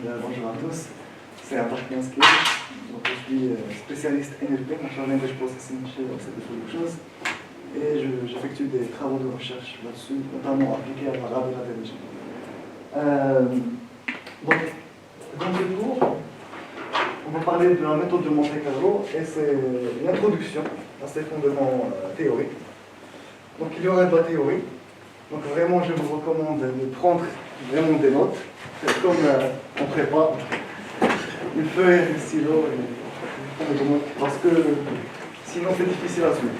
Bonjour à tous, c'est Atak Mianski. Je suis spécialiste NLP, Natural Language Processing chez Occident Solutions, et j'effectue des travaux de recherche là-dessus, notamment appliqués à l'arabe et à l'intelligence. Donc, dans ce cours, on va parler de la méthode de Monte Carlo, et c'est une introduction à ses fondements théoriques. Donc, il y aura de la théorie. Donc, vraiment, je vous recommande de prendre vraiment des notes, comme on prépare une feuille, un stylo, et prendre des notes, parce que sinon c'est difficile à suivre.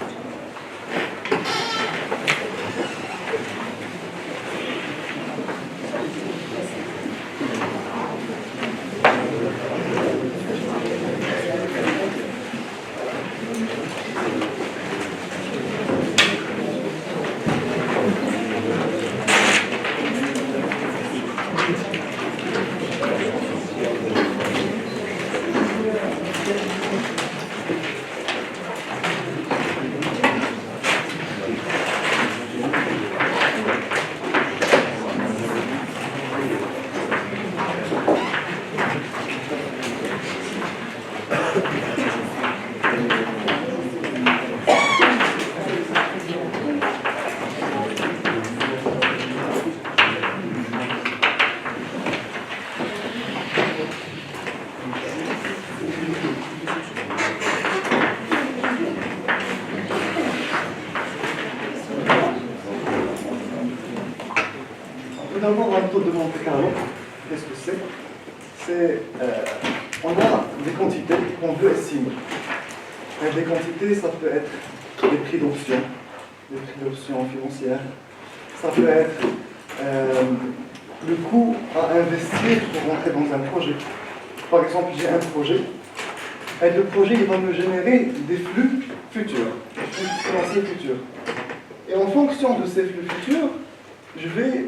Tout d'abord, la méthode de Monte Carlo, qu'est-ce que c'est? On a des quantités qu'on veut estimer. Et des quantités, ça peut être des prix d'options financières, ça peut être le coût à investir pour rentrer dans un projet. Par exemple, j'ai un projet, et le projet il va me générer des flux futurs, des flux financiers futurs. Et en fonction de ces flux futurs, je vais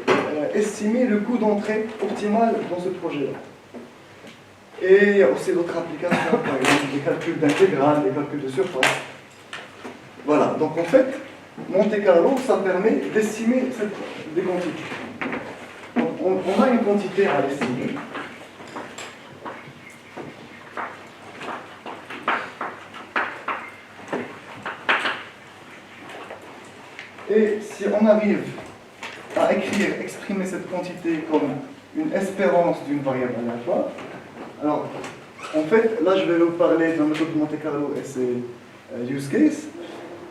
estimer le coût d'entrée optimal dans ce projet-là. Et il y a aussi d'autres applications, par exemple des calculs d'intégrale, des calculs de surface. Voilà, donc en fait, Monte Carlo, ça permet d'estimer des quantités. Donc on a une quantité à estimer. Et si on arrive à exprimer cette quantité comme une espérance d'une variable aléatoire, alors en fait, là je vais vous parler de la méthode de Monte Carlo et ses use cases,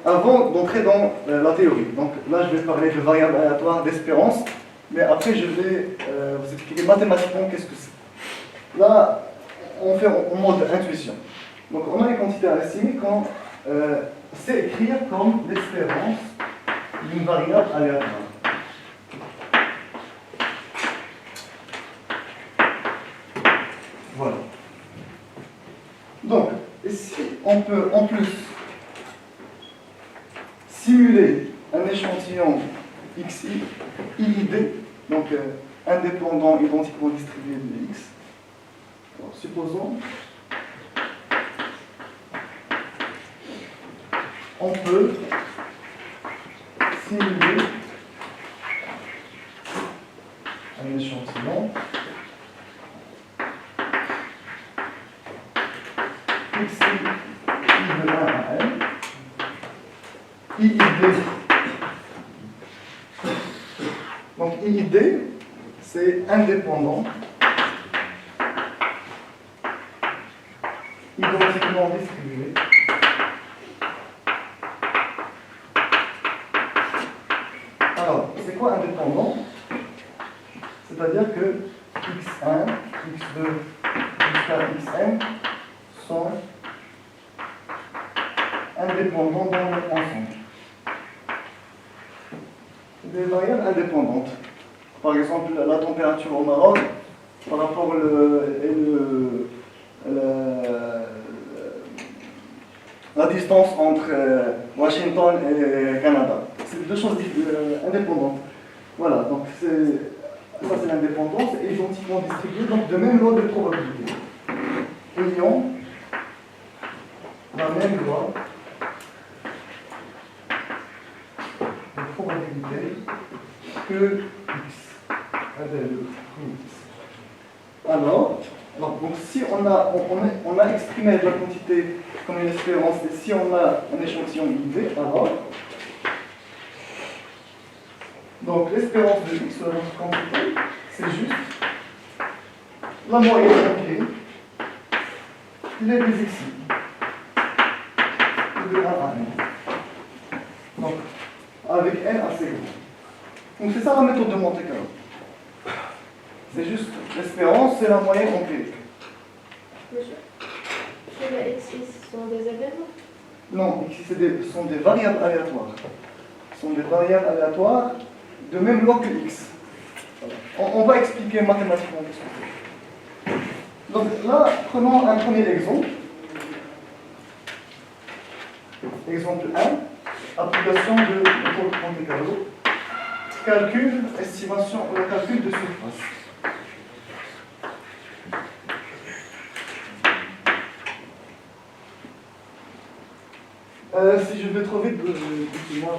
avant d'entrer dans la théorie. Donc là je vais parler de variable aléatoire d'espérance, mais après je vais vous expliquer mathématiquement qu'est-ce que c'est. Là, on fait en mode intuition. Donc on a une quantité à estimer quand c'est écrire comme l'espérance d'une variable aléatoire. Voilà. Donc, si on peut en plus simuler un échantillon XI, IID, donc indépendant identiquement distribué de X, alors, supposons on peut simuler un échantillon XI I de 1 à N, IID. Donc IID, c'est indépendant, identiquement distribué. Alors, c'est quoi indépendant? C'est-à-dire que x1, x2, jusqu'à xn sont indépendants dans leur ensemble. Des variables indépendantes. Par exemple, la température au Maroc par rapport la distance entre Washington et Canada. C'est deux choses indépendantes. Voilà, donc ça c'est l'indépendance et identiquement distribuée, donc de même loi de probabilité. Ayant la même loi de probabilité que x. Alors, donc si on a exprimé la quantité comme une espérance, et si on a un échantillon guidé, alors, donc l'espérance de x, de notre quantité, c'est juste la moyenne entière, les des x, de 1 à n. Donc, avec n assez gros. Donc c'est ça la méthode de Monte-Carlo. C'est juste l'espérance, c'est la moyenne empirique. Monsieur, les x sont des événements? Non, ici sont des variables aléatoires. Ce sont des variables aléatoires de même loi que x. On va expliquer mathématiquement ce que c'est. Donc là, prenons un premier exemple. Exemple 1, application de méthode Monte-Carlo. Calcul, estimation ou calcul de surface. Si je vais trop vite, dites-moi.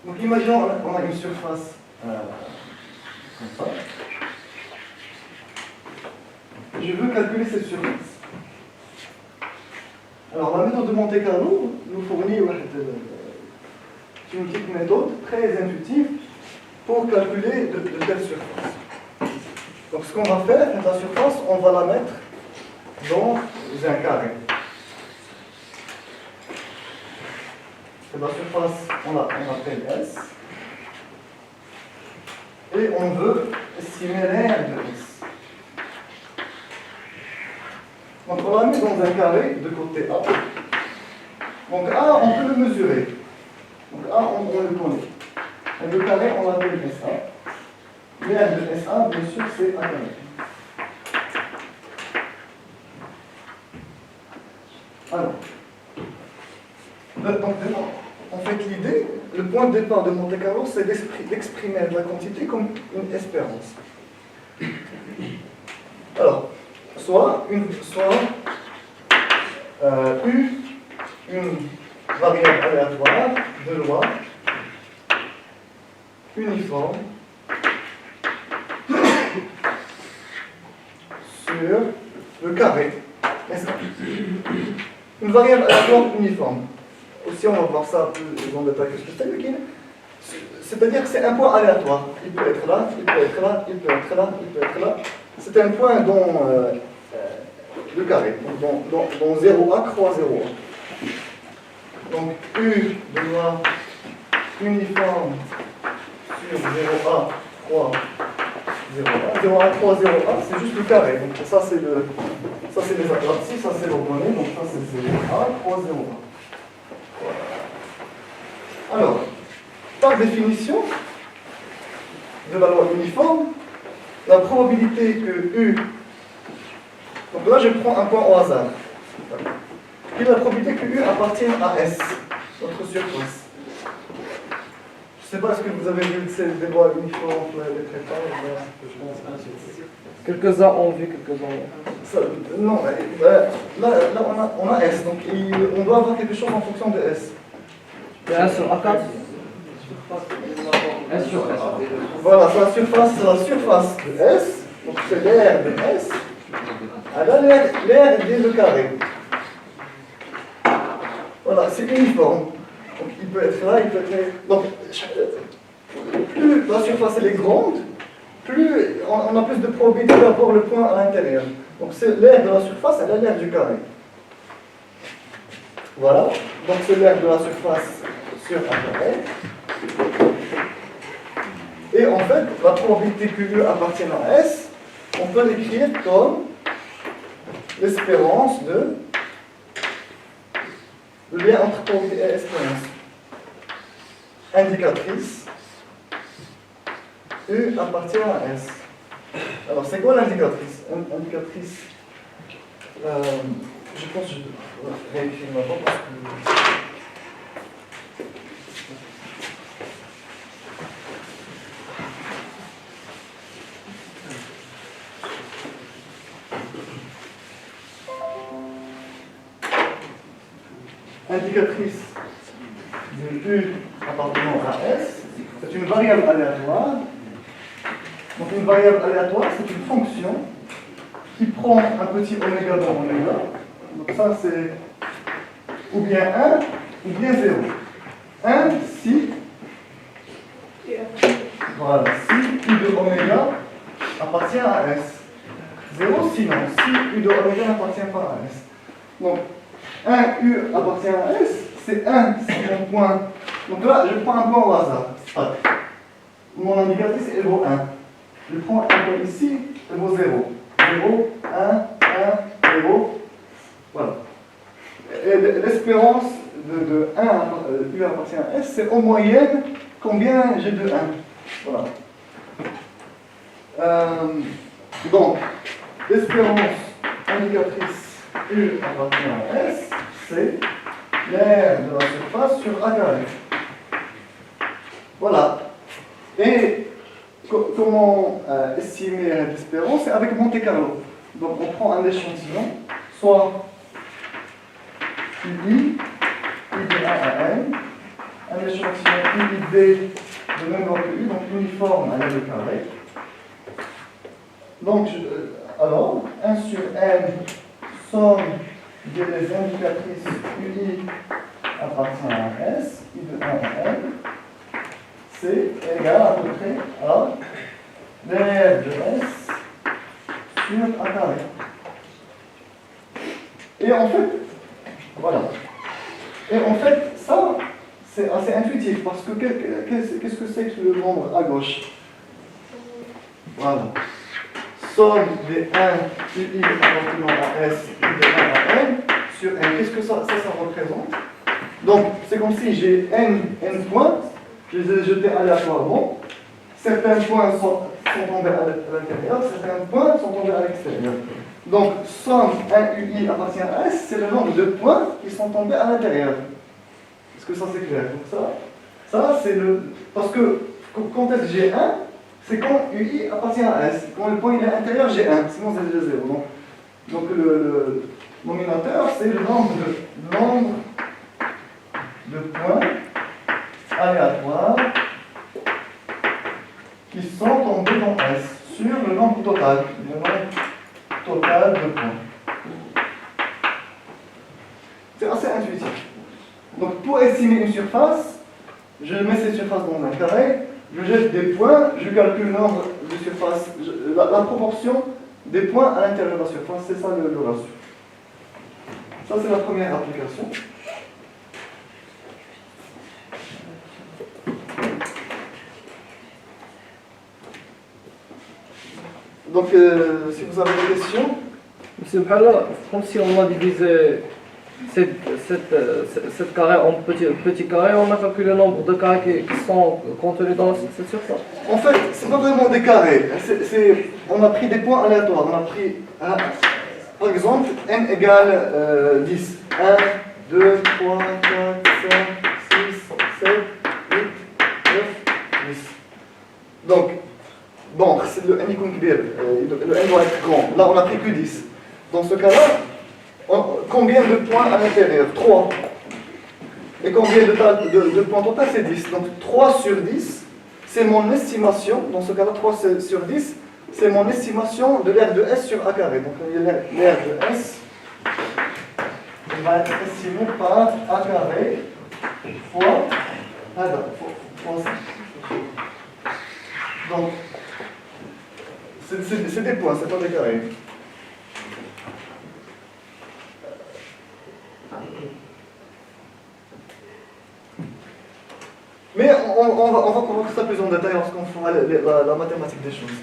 Donc imaginons on a une surface comme ça. Je veux calculer cette surface. Alors la méthode de Monte-Carlo nous fournit une petite méthode très intuitive pour calculer de telles surfaces. Donc ce qu'on va faire, la surface, on va la mettre dans un carré. La surface, on l'appelle S. Et on veut estimer l'aire de S. Donc on la met dans un carré de côté A. Donc A, on peut le mesurer. Donc A, on le connaît. Et le carré, on l'appelle SA. L'aire de SA, bien sûr, c'est A carré. Alors, donc, en fait, l'idée, le point de départ de Monte-Carlo, c'est d'exprimer la quantité comme une espérance. Alors, soit U, une variable aléatoire de loi uniforme sur le carré. Une variable aléatoire uniforme. Aussi, on va voir ça plus en détail que ce que c'est. C'est-à-dire que c'est un point aléatoire. Il peut être là, il peut être là, il peut être là, il peut être là. C'est un point dans le carré, dans 0A croix 0A. Donc U de loi uniforme sur 0A croix 0A. 0A croix 0A, c'est juste le carré. Donc ça c'est les aplatis, ça c'est l'ordonnée, donc ça c'est 0A croix 0A. Alors, par définition de la loi uniforme, la probabilité que U, donc là je prends un point au hasard, et la probabilité que U appartienne à S, notre surface. Je ne sais pas, est-ce que vous avez vu des lois uniformes, les prépas, quelques-uns ont vu, quelques-uns ont. Non, là on a S, donc on doit avoir quelque chose en fonction de S. S sur A4. S sur S. Voilà, c'est la surface de S, donc c'est l'aire de S. Alors l'aire est le carré. Voilà, c'est uniforme. Donc il peut être là, il peut être... Donc, plus la surface elle est grande, plus on a plus de probabilité d'avoir le point à l'intérieur. Donc c'est l'aire de la surface, elle a l'aire du carré. Voilà, donc c'est l'aire de la surface sur un carré. Et en fait, la probabilité que U appartienne à S, on peut l'écrire comme l'espérance de le lien entre probabilité et espérance. Indicatrice U appartient à S. Alors, c'est quoi l'indicatrice? Indicatrice, je pense que je dois réécrire maintenant parce que... Indicatrice de U appartenant à S, c'est une variable aléatoire. Donc une variable aléatoire, c'est une fonction qui prend un petit oméga dans oméga. Donc ça c'est ou bien 1 ou bien 0. 1 si, voilà, si U de oméga appartient à S. 0 sinon, si U de oméga n'appartient pas à S. Donc 1 U appartient à S, c'est 1 si mon point. Donc là, je prends un point au hasard. Mon indicatrice, elle vaut 1. Je prends un point ici, elle vaut 0. 0, 1, 0. Voilà. Et l'espérance de 1 U appartient à S, c'est en moyenne combien j'ai de 1. Voilà. Donc, l'espérance indicatrice U appartient à S, c'est l'aire de la surface sur A carré. Voilà. Et comment estimer l'espérance? C'est avec Monte Carlo. Donc on prend un échantillon, soit UI, I de 1 à N, un échantillon UID de même ordre que U, donc uniforme à l'aire de carré. Donc, alors, 1 sur N, somme des indicatrices UI appartient à S, I de 1 à N, c'est égal à peu près à l'aire de S sur A carré. Et en fait, voilà. Et en fait, ça, c'est assez intuitif parce que qu'est-ce que c'est que le nombre à gauche? Voilà. Somme des 1 UI appartenant à S I de 1 à N sur N. Qu'est-ce que ça représente? Donc, c'est comme si j'ai N points, je les ai jetés aléatoirement. Certains points sont tombés à l'intérieur, certains points sont tombés à l'extérieur. Donc, somme 1 UI appartient à S, c'est le nombre de points qui sont tombés à l'intérieur. Est-ce que ça c'est clair? Donc ça c'est le... Parce que quand est-ce que j'ai 1, c'est quand UI appartient à S. Quand le point il est intérieur, j'ai 1, sinon c'est déjà 0. Donc le nominateur, c'est le nombre de points aléatoires qui sont tombés dans S sur le nombre total. Le nombre total de points. C'est assez intuitif. Donc pour estimer une surface, je mets cette surface dans un carré, je jette des points, je calcule le nombre de surfaces, la proportion des points à l'intérieur de la surface, c'est ça le ratio. Ça c'est la première application. Donc si vous avez des questions. Monsieur Bhala, comme si on a divisé cette carré en petits carrés, on a calculé le nombre de carrés qui sont contenus dans cette surface. En fait, c'est pas vraiment des carrés. On a pris des points aléatoires. On a pris, par exemple, n égale 10. 1, 2, 3, 4, 5, 6, 7, 8, 9, 10. Donc, bon, c'est le n le n doit être grand. Là, on a pris que 10. Dans ce cas-là, combien de points à l'intérieur? 3. Et combien de points total? C'est 10. Donc 3 sur 10, c'est mon estimation. Dans ce cas-là, 3 sur 10, c'est mon estimation de l'aire de S sur A carré. Donc l'aire de S va être estimée par A carré fois 5. Donc, c'est des points, c'est pas des carrés. Mais on va comprendre ça plus en détail lorsqu'on fera la mathématique des choses.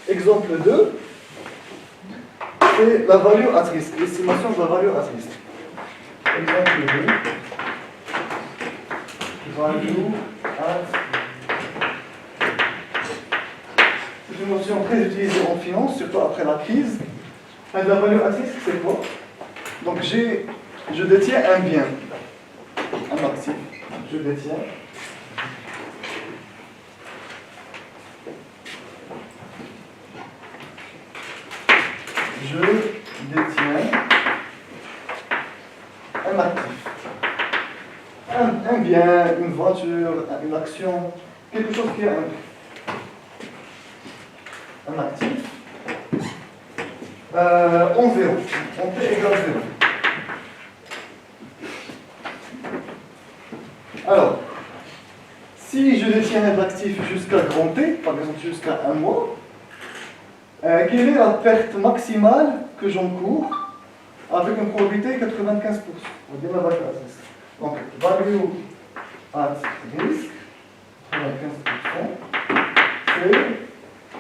Exemple 2, c'est la value at risk, l'estimation de la value at risk. Exemple 2. C'est une notion très utilisée en finance, surtout après la crise. La value at risk, c'est quoi? Donc je détiens un bien, un actif. Je détiens je détiens un actif. Un bien, une voiture, une action, quelque chose qui est un actif, en zéro, en t égale 0. Alors, si je détiens un actif jusqu'à grand T, par exemple jusqu'à 1 mois, quelle est la perte maximale que j'encours avec une probabilité de 95%? On dit la valeur. Donc, value at risk, 95%, c'est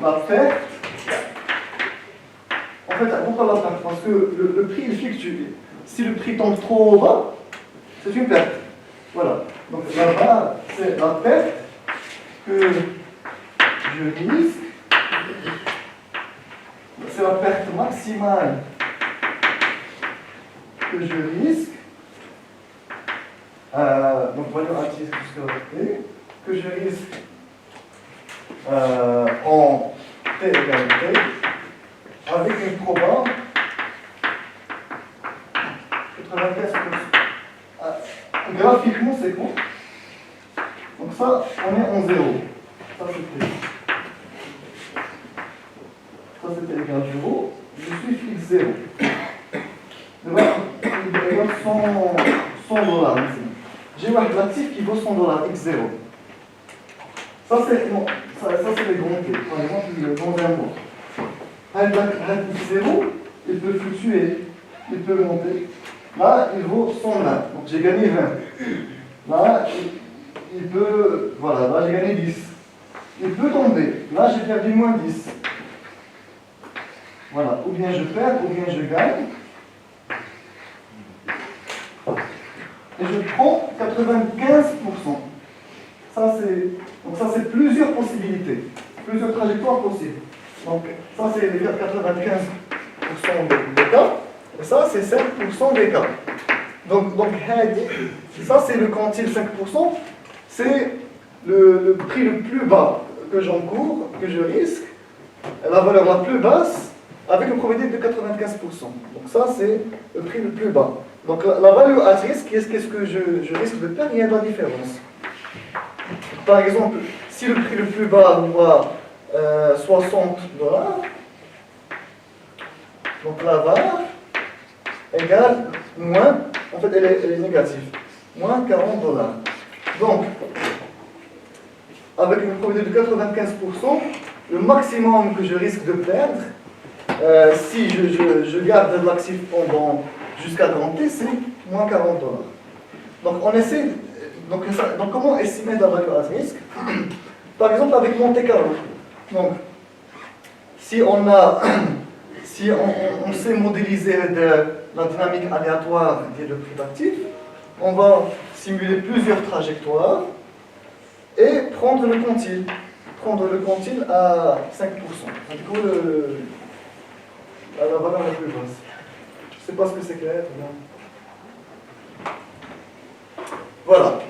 la perte. En fait, pourquoi la perte? Parce que le prix il fluctue. Si le prix tombe trop bas, c'est une perte. Voilà. Donc là-bas, c'est la perte que je risque. C'est la perte maximale que je risque. Donc voilà un risque que je risque en t égale t avec une proba 95%. Graphiquement, c'est quoi? Donc ça, on est en 0. Ça, c'était. Ça, c'était égal 0. Je suis fixe 0. Donc, il égale 100 $. J'ai un actif qui vaut 100 $, x0. Ça, c'est les grands T. Par exemple, dans un mois. Un x0, il peut fluctuer, il peut monter. Là, il vaut 120, donc j'ai gagné 20. Là, il peut, voilà, là j'ai gagné 10. Il peut tomber, là j'ai perdu moins 10. Voilà, ou bien je perds, ou bien je gagne. Et je prends 95%. Ça c'est plusieurs possibilités, plusieurs trajectoires possibles. Donc ça c'est les 95% des cas. Et ça, c'est 5% des cas. Donc ça, c'est le quantile 5%, c'est le prix le plus bas que j'encours, que je risque, la valeur la plus basse, avec une probabilité de 95%. Donc ça, c'est le prix le plus bas. Donc la valeur à risque, qu'est-ce que je risque de perdre? Il y a de la différence. Par exemple, si le prix le plus bas vaut 60 $, donc la var égale moins, en fait elle est négative, moins 40 $. Donc, avec une probabilité de 95%, le maximum que je risque de perdre, si je garde de l'actif pendant jusqu'à grand T, c'est moins 40 $. Donc on essaie, donc comment estimer la valeur à risque? Par exemple avec Monte Carlo. Donc, si on sait modéliser la dynamique aléatoire liée au prix d'actif, on va simuler plusieurs trajectoires et prendre le quantile. Prendre le quantile à 5%. Du coup, la valeur la plus basse. Je ne sais pas ce que c'est clair. Voilà.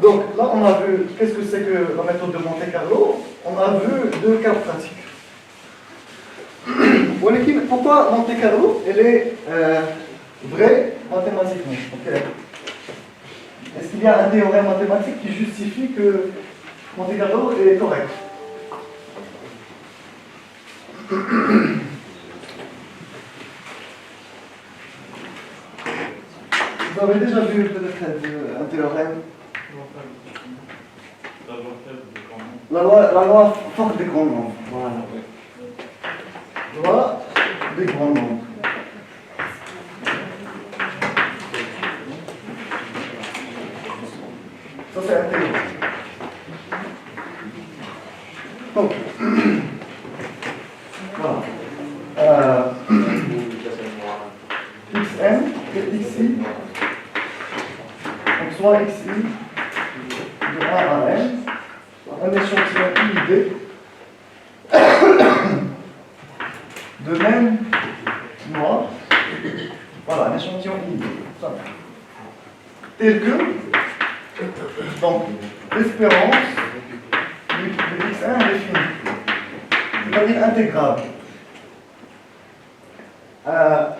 Donc là, on a vu qu'est-ce que c'est que la méthode de Monte Carlo. On a vu deux cas pratiques. Pourquoi Monte Carlo elle est vraie mathématiquement? Okay. Est-ce qu'il y a un théorème mathématique qui justifie que Monte Carlo est correct? Vous avez déjà vu peut-être un théorème? La loi forte des grands nombres. Voilà. Loi des grands nombres. Ça c'est un théorème. Donc, voilà. Xn et xi, donc soit xi de 1 à n, un échantillon iid de même noir, voilà, un échantillon iid, tel que, donc, l'espérance de x1 est définie, c'est-à-dire intégrable.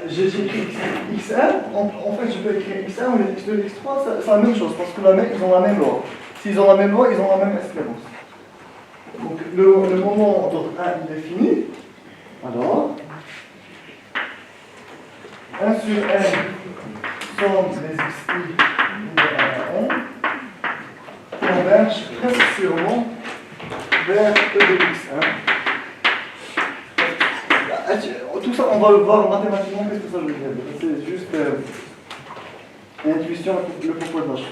J'ai écrit x1, en fait je peux écrire x1 ou x2, x3, c'est la même chose, parce que ils ont la même loi. S'ils ont la même loi, ils ont la même espérance. Donc le moment d'ordre 1 il est fini. Alors, 1 sur n somme des xi de 1 à n converge presque sûrement vers e de x1. Tout ça, on va le voir mathématiquement, qu'est-ce que ça veut dire. C'est juste l'intuition, le pourquoi de la chose.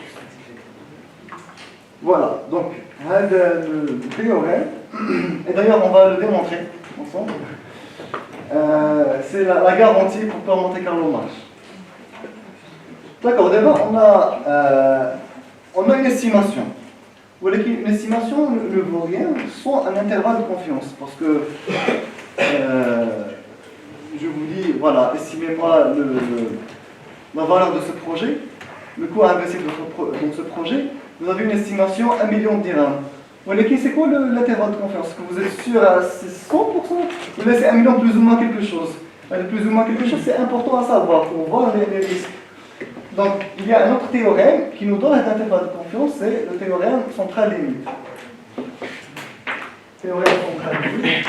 Voilà, donc, le théorème, et d'ailleurs on va le démontrer ensemble, c'est la garantie pour que Monte Carlo marche. D'accord, d'abord on a une estimation. Vous voyez qu'une estimation ne vaut rien, soit un intervalle de confiance, parce que je vous dis, voilà, estimez-moi la valeur de ce projet, le coût à investir dans ce projet, vous avez une estimation 1 million de dirhams. Vous voyez, c'est quoi l'intervalle de confiance? Que vous êtes sûr à 100%? Vous laissez 1 million plus ou moins quelque chose. Plus ou moins quelque chose, c'est important à savoir pour voir les risques. Donc, il y a un autre théorème qui nous donne cet intervalle de confiance, c'est le théorème central limite. Théorème central limite.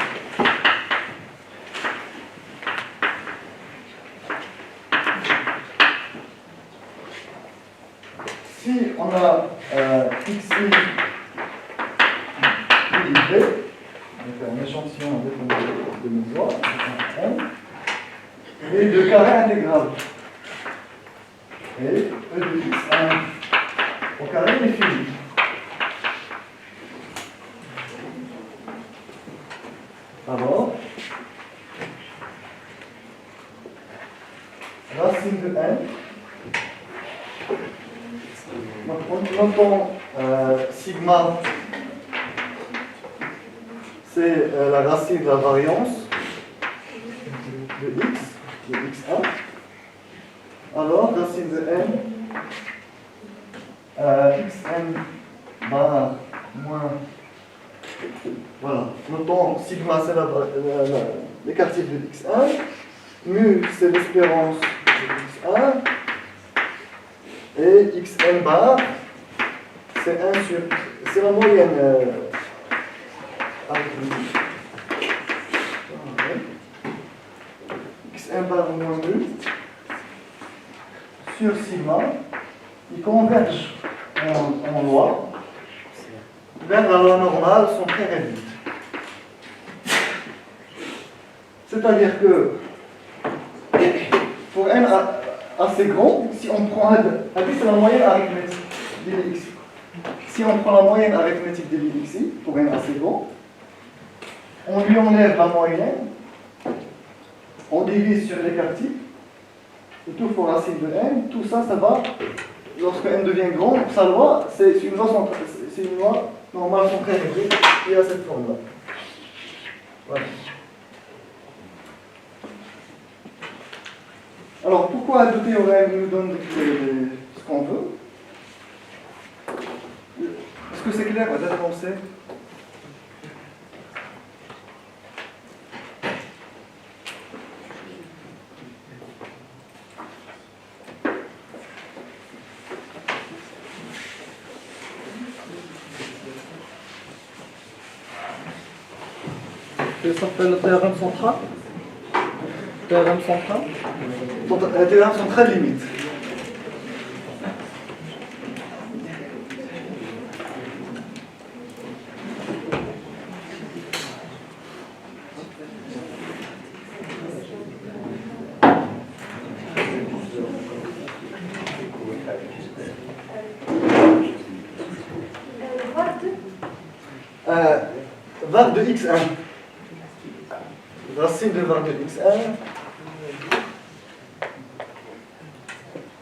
Si on a xi divisé, on fait un échantillon de mesure, et de carré intégral. Et e de x1 au carré est fini. Alors, racine de n. Donc, notons sigma, c'est la racine de la variance de x, de x1. Alors, racine de n, xn bar moins, voilà, notons sigma c'est l'écartif de x1, mu c'est l'espérance de x1, et xn bar c'est 1 sur, c'est la moyenne arithmétique. Xn bar moins mu sur sigma, ils convergent en loi vers la loi normale sont très réduites. C'est-à-dire que pour n assez grand, si on prend c'est la moyenne arithmétique de l'x. Si on prend la moyenne arithmétique de l'x pour n assez grand, on lui enlève la moyenne, on divise sur l'écart type, et tout pour racine de n, tout ça, ça va, lorsque n devient grand, sa loi, c'est une loi normale centrale qui a cette forme-là. Voilà. Alors, pourquoi le théorème nous donne ce qu'on veut? Est-ce que c'est clair d'avancer? Ça s'appelle le théorème central. Théorème central. Le théorème central limite. Var de x1. Racine de var de x1